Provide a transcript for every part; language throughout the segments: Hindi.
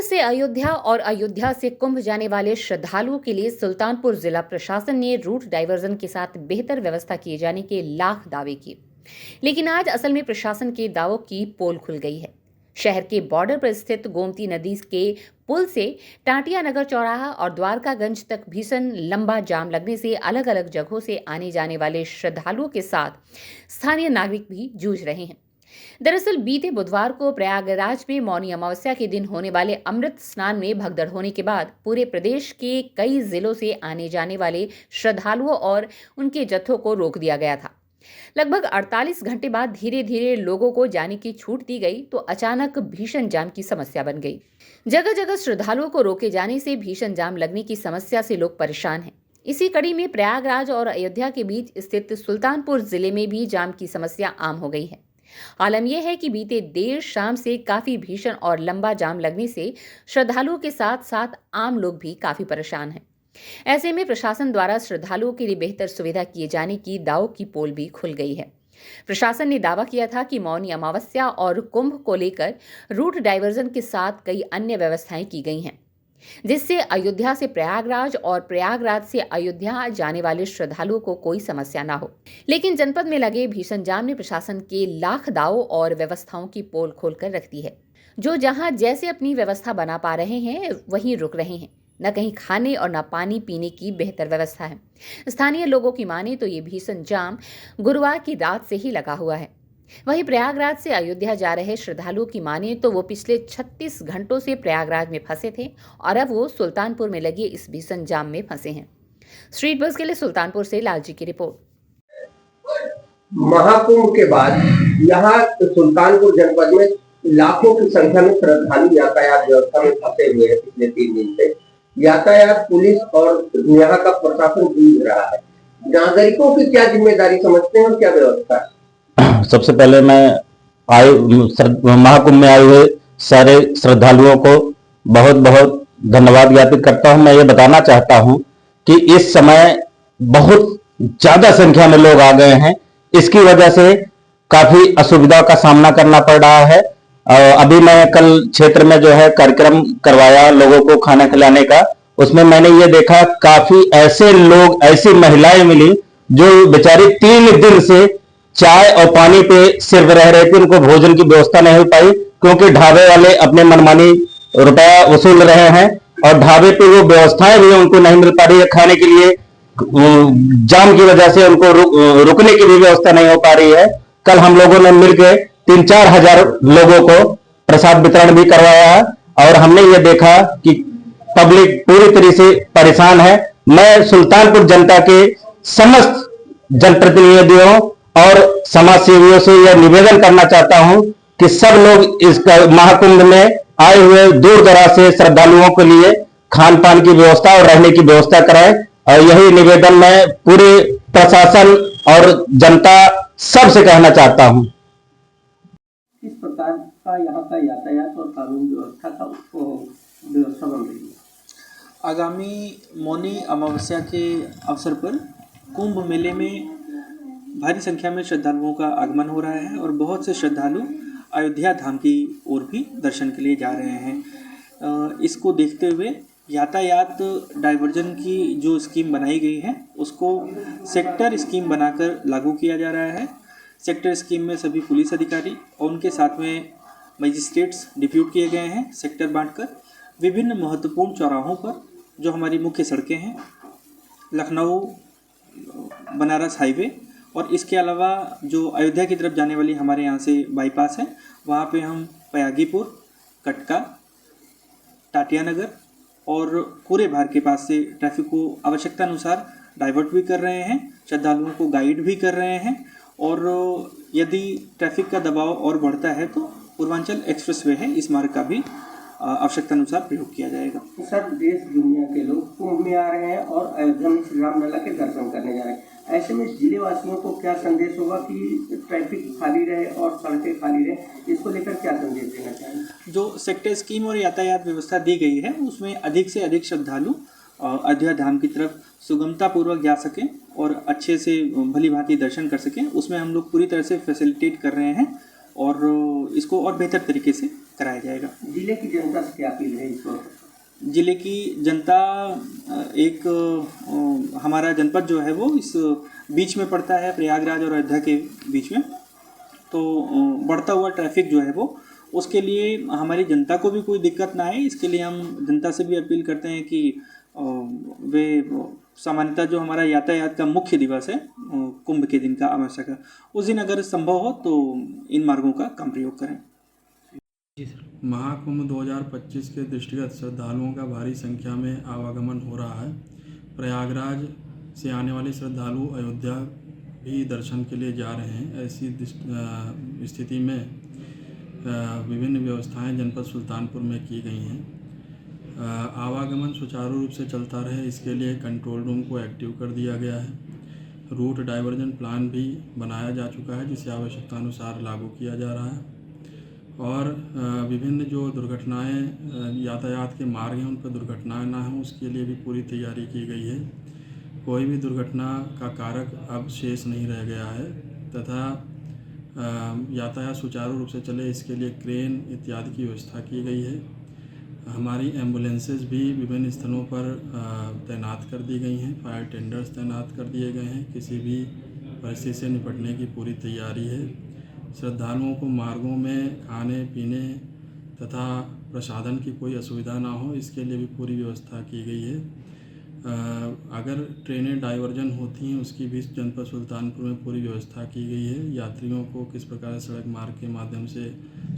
से अयोध्या और अयोध्या से कुंभ जाने वाले श्रद्धालुओं के लिए सुल्तानपुर जिला प्रशासन ने रूट डाइवर्जन के साथ बेहतर व्यवस्था किए जाने के लाख दावे किए। लेकिन आज असल में प्रशासन के दावों की पोल खुल गई है। शहर के बॉर्डर पर स्थित गोमती नदी के पुल से टाटिया नगर चौराहा और द्वारकागंज तक भीषण लंबा जाम लगने से अलग अलग जगहों से आने जाने वाले श्रद्धालुओं के साथ स्थानीय नागरिक भी जूझ रहे हैं। दरअसल बीते बुधवार को प्रयागराज में मौनी अमावस्या के दिन होने वाले अमृत स्नान में भगदड़ होने के बाद पूरे प्रदेश के कई जिलों से आने जाने वाले श्रद्धालुओं और उनके जत्थों को रोक दिया गया था। लगभग 48 घंटे बाद धीरे धीरे लोगों को जाने की छूट दी गई तो अचानक भीषण जाम की समस्या बन गई। जगह जगह श्रद्धालुओं को रोके जाने से भीषण जाम लगने की समस्या से लोग परेशान हैं। इसी कड़ी में प्रयागराज और अयोध्या के बीच स्थित सुल्तानपुर जिले में भी जाम की समस्या आम हो गई है। आलम यह है कि बीते देर शाम से काफी भीषण और लंबा जाम लगने से श्रद्धालुओं के साथ साथ आम लोग भी काफी परेशान हैं। ऐसे में प्रशासन द्वारा श्रद्धालुओं के लिए बेहतर सुविधा किए जाने की दावों की पोल भी खुल गई है। प्रशासन ने दावा किया था कि मौनी अमावस्या और कुंभ को लेकर रूट डाइवर्जन के साथ कई अन्य व्यवस्थाएं की गई हैं, जिससे अयोध्या से प्रयागराज और प्रयागराज से अयोध्या जाने वाले श्रद्धालुओं को कोई समस्या ना हो। लेकिन जनपद में लगे भीषण जाम ने प्रशासन के लाख दावों और व्यवस्थाओं की पोल खोलकर रख दी है। जो जहां जैसे अपनी व्यवस्था बना पा रहे हैं वहीं रुक रहे हैं। न कहीं खाने और न पानी पीने की बेहतर व्यवस्था है। स्थानीय लोगों की माने तो ये भीषण जाम गुरुवार की रात से ही लगा हुआ है। वहीं प्रयागराज से अयोध्या जा रहे श्रद्धालुओं की माने तो वो पिछले 36 घंटों से प्रयागराज में फंसे थे और अब वो सुल्तानपुर में लगे इस भीषण जाम में फंसे हैं। स्ट्रीट बस के लिए सुल्तानपुर से लालजी की रिपोर्ट। महाकुंभ के बाद यहाँ सुल्तानपुर जनपद में लाखों की संख्या में श्रद्धालु यातायात व्यवस्था में फंसे हुए हैं। पिछले 3 दिन से यातायात पुलिस और यहाँ का प्रशासन जूझ रहा है। नागरिकों की क्या जिम्मेदारी समझते हैं और क्या व्यवस्था है? सबसे पहले मैं महाकुंभ में आए हुए सारे श्रद्धालुओं को बहुत बहुत धन्यवाद ज्ञापित करता हूं। मैं ये बताना चाहता हूं कि इस समय बहुत ज्यादा संख्या में लोग आ गए हैं। इसकी वजह से काफी असुविधा का सामना करना पड़ रहा है। अभी मैं कल क्षेत्र में जो है कार्यक्रम करवाया लोगों को खाना खिलाने का, उसमें मैंने ये देखा काफी ऐसे लोग, ऐसी महिलाएं मिली जो बेचारी 3 दिन से चाय और पानी पे सिर्फ रह रहे थे। उनको भोजन की व्यवस्था नहीं हो पाई क्योंकि ढाबे वाले अपने मनमानी रुपया वसूल रहे हैं और ढाबे पे वो व्यवस्थाएं भी उनको नहीं मिल पा रही है। खाने के लिए जाम की वजह से उनको रुकने की भी व्यवस्था नहीं हो पा रही है। कल हम लोगों ने मिलकर 3-4 हजार लोगों को प्रसाद वितरण भी करवाया है और हमने ये देखा कि पब्लिक पूरी तरह से परेशान है। मैं सुल्तानपुर जनता के समस्त जनप्रतिनिधियों और समाज सेवियों से यह निवेदन करना चाहता हूं कि सब लोग इस महाकुंभ में आए हुए दूर दराज से श्रद्धालुओं के लिए खान पान की व्यवस्था और रहने की व्यवस्था कराएं। और यही निवेदन मैं पूरे प्रशासन और जनता सबसे कहना चाहता हूं। किस प्रकार का यहाँ का यातायात और कानून व्यवस्था का व्यवस्था बन रही है? आगामी मौनी अमावस्या के अवसर पर कुंभ मेले में भारी संख्या में श्रद्धालुओं का आगमन हो रहा है और बहुत से श्रद्धालु अयोध्या धाम की ओर भी दर्शन के लिए जा रहे हैं। इसको देखते हुए यातायात डाइवर्जन की जो स्कीम बनाई गई है उसको सेक्टर स्कीम बनाकर लागू किया जा रहा है। सेक्टर स्कीम में सभी पुलिस अधिकारी और उनके साथ में मजिस्ट्रेट्स डिप्यूट किए गए हैं। सेक्टर बांटकर विभिन्न महत्वपूर्ण चौराहों पर जो हमारी मुख्य सड़कें हैं, लखनऊ बनारस हाईवे और इसके अलावा जो अयोध्या की तरफ जाने वाली हमारे यहाँ से बाईपास है, वहाँ पे हम पयागीपुर, कटका, टाटिया नगर और पूरे भार के पास से ट्रैफिक को आवश्यकता अनुसार डाइवर्ट भी कर रहे हैं, श्रद्धालुओं को गाइड भी कर रहे हैं और यदि ट्रैफिक का दबाव और बढ़ता है तो पूर्वांचल एक्सप्रेसवे है, इस मार्ग का भी आवश्यकता अनुसार प्रयोग किया जाएगा। सर, देश दुनिया के लोग कुंभ में आ रहे हैं और अयोध्या में श्री राम लला के दर्शन करने जा रहे हैं। ऐसे में जिले वासियों को क्या संदेश होगा कि ट्रैफिक खाली रहे और सड़कें खाली रहे, इसको लेकर क्या संदेश देना चाहेंगे? जो सेक्टर स्कीम और यातायात व्यवस्था दी गई है उसमें अधिक से अधिक श्रद्धालु अयोध्या धाम की तरफ सुगमता पूर्वक जा सकें और अच्छे से भली भांति दर्शन कर सकें, उसमें हम लोग पूरी तरह से फैसिलिटेट कर रहे हैं और इसको और बेहतर तरीके से कराया जाएगा। जिले की जनता से क्या अपील है इस वक्त? जिले की जनता एक हमारा जनपद जो है वो इस बीच में पड़ता है, प्रयागराज और अयोध्या के बीच में, तो बढ़ता हुआ ट्रैफिक जो है वो उसके लिए हमारी जनता को भी कोई दिक्कत ना आए, इसके लिए हम जनता से भी अपील करते हैं कि वे सामान्यतः जो हमारा यातायात का मुख्य दिवस है कुंभ के दिन का, अमावस्या का, उस दिन अगर संभव हो तो इन मार्गों का कम प्रयोग करें। महाकुंभ 2025 के दृष्टिगत श्रद्धालुओं का भारी संख्या में आवागमन हो रहा है। प्रयागराज से आने वाले श्रद्धालु अयोध्या भी दर्शन के लिए जा रहे हैं। ऐसी स्थिति में विभिन्न व्यवस्थाएं जनपद सुल्तानपुर में की गई हैं। आवागमन सुचारू रूप से चलता रहे, इसके लिए कंट्रोल रूम को एक्टिव कर दिया गया है। रूट डाइवर्जन प्लान भी बनाया जा चुका है, जिसे आवश्यकतानुसार लागू किया जा रहा है। और विभिन्न जो दुर्घटनाएं यातायात के मार्ग हैं उन पर दुर्घटनाएं ना हों, उसके लिए भी पूरी तैयारी की गई है। कोई भी दुर्घटना का कारक अब शेष नहीं रह गया है तथा यातायात सुचारू रूप से चले, इसके लिए क्रेन इत्यादि की व्यवस्था की गई है। हमारी एम्बुलेंसेस भी विभिन्न स्थलों पर तैनात कर दी गई हैं। फायर टेंडर्स तैनात कर दिए गए हैं। किसी भी परिस्थिति से निपटने की पूरी तैयारी है। श्रद्धालुओं को मार्गों में खाने पीने तथा प्रसाधन की कोई असुविधा ना हो, इसके लिए भी पूरी व्यवस्था की गई है। अगर ट्रेनें डाइवर्जन होती हैं उसकी भी जनपद सुल्तानपुर में पूरी व्यवस्था की गई है। यात्रियों को किस प्रकार सड़क मार्ग के माध्यम से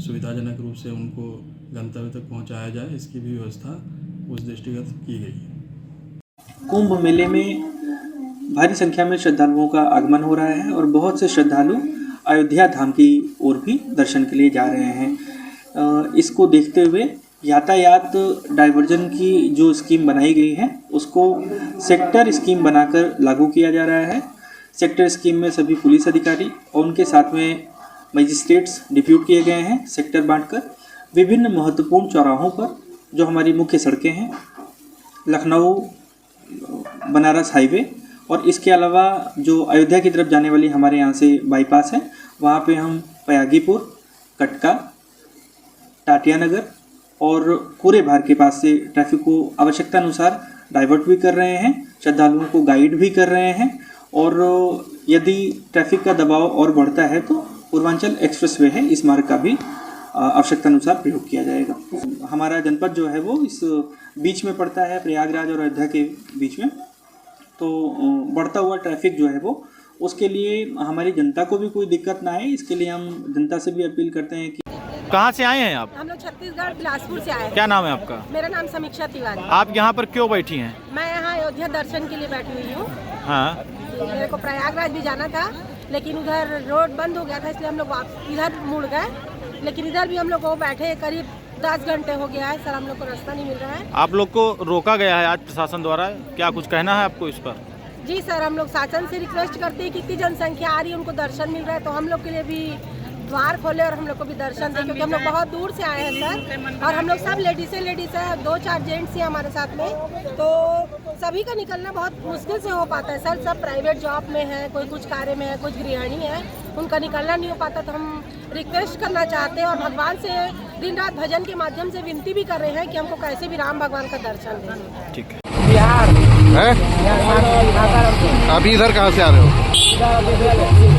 सुविधाजनक रूप से उनको गंतव्य तक पहुंचाया जाए, इसकी भी व्यवस्था उस दृष्टिगत की गई है। कुंभ मेले में भारी संख्या में श्रद्धालुओं का आगमन हो रहा है और बहुत से श्रद्धालु अयोध्या धाम की ओर भी दर्शन के लिए जा रहे हैं। इसको देखते हुए यातायात डाइवर्जन की जो स्कीम बनाई गई है उसको सेक्टर स्कीम बनाकर लागू किया जा रहा है। सेक्टर स्कीम में सभी पुलिस अधिकारी और उनके साथ में मजिस्ट्रेट्स डिप्यूट किए गए हैं। सेक्टर बांटकर विभिन्न महत्वपूर्ण चौराहों पर जो हमारी मुख्य सड़कें हैं, लखनऊ बनारस हाईवे और इसके अलावा जो अयोध्या की तरफ जाने वाली हमारे यहाँ से बाईपास है, वहाँ पे हम पयागीपुर, कटका, टाटिया नगर और पूरे भार के पास से ट्रैफिक को आवश्यकता अनुसार डाइवर्ट भी कर रहे हैं, श्रद्धालुओं को गाइड भी कर रहे हैं। और यदि ट्रैफिक का दबाव और बढ़ता है तो पूर्वांचल एक्सप्रेसवे है, इस मार्ग का भी आवश्यकता अनुसार प्रयोग किया जाएगा। हमारा जनपद जो है वो इस बीच में पड़ता है, प्रयागराज और अयोध्या के बीच में, तो बढ़ता हुआ ट्रैफिक जो है वो उसके लिए हमारी जनता को भी कोई दिक्कत ना आए, इसके लिए हम जनता से भी अपील करते हैं कि कहाँ से आए हैं आप? हम लोग छत्तीसगढ़ बिलासपुर से आए हैं। क्या नाम है आपका? मेरा नाम समीक्षा तिवारी। आप यहाँ पर क्यों बैठी हैं? मैं यहाँ अयोध्या दर्शन के लिए बैठी हुई हूँ। हाँ, मेरे को प्रयागराज भी जाना था, लेकिन उधर रोड बंद हो गया था, इसलिए हम लोग इधर मुड़ गए। लेकिन इधर भी हम लोग को बैठे करीब 10 घंटे हो गया है सर, हम लोग को रास्ता नहीं मिल रहा है। आप लोग को रोका गया है आज प्रशासन द्वारा, क्या कुछ कहना है आपको इस पर? जी सर, हम लोग शासन से रिक्वेस्ट करते हैं कि इतनी जनसंख्या आ रही है, उनको दर्शन मिल रहा है तो हम लोग के लिए भी द्वार खोले और हम लोग को भी दर्शन दें, क्योंकि हम लोग बहुत दूर से आए हैं सर। और हम लोग सब लेडीज़ है, 2-4 जेंट्स हैं हमारे साथ में, तो सभी का निकलना बहुत मुश्किल से हो पाता है सर। सब प्राइवेट जॉब में है, कोई कुछ कार्य में है, कुछ गृहिणी है, उनका निकलना नहीं हो पाता। तो हम रिक्वेस्ट करना चाहते हैं और भगवान से दिन रात भजन के माध्यम से विनती भी कर रहे हैं कि हमको कैसे भी राम भगवान का दर्शन दें। ठीक है। बिहार है? अभी इधर कहाँ से आ रहे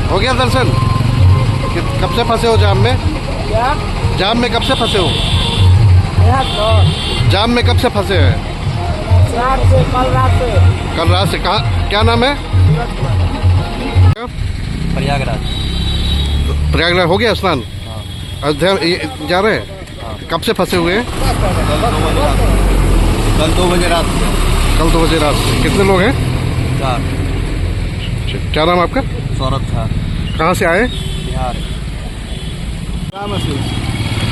हो गया दर्शन? कब से फंसे हो जाम में? क्या? जाम में कब से फंसे हो? जाम में कब से फंसे हैं? कल रात से। कहाँ, क्या नाम है? प्रयागराज। प्रयागराज हो गया स्नान? अयोध्या जा रहे हैं? कब से फंसे हुए हैं? कल 2 बजे रात। कल 2 बजे रात से। कितने लोग हैं? 4। क्या नाम आपका? सौरभ था। कहाँ से आए? बिहार।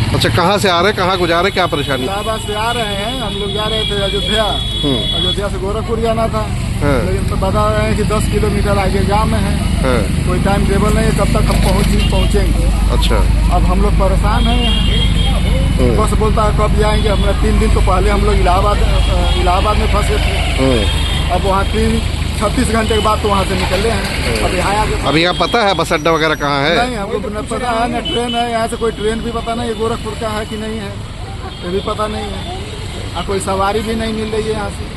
अच्छा, कहाँ से आ रहे हैं, कहाँ को जा रहे हैं, क्या परेशानी? इलाहाबाद से आ रहे हैं, हम लोग जा रहे थे अयोध्या। अयोध्या से गोरखपुर जाना था, लेकिन तो बता रहे हैं कि 10 किलोमीटर आगे जाम है। कोई टाइम टेबल नहीं है कब तक हम पहुँचेंगे। अच्छा, अब हम लोग परेशान हैं यहाँ। बस बोलता है कब जाएंगे। हमने 3 दिन तो पहले हम लोग इलाहाबाद में फंसे थे। अब वहाँ 36 घंटे के बाद तो वहाँ से निकले हैं। अभी आया अभी यहाँ पता है बस अड्डा वगैरह कहाँ है? नहीं, हमको न पता है, न ट्रेन है यहाँ से, कोई ट्रेन भी पता नहीं है गोरखपुर का है कि नहीं है, ये भी पता नहीं है। कोई सवारी भी नहीं मिल रही है यहाँ से।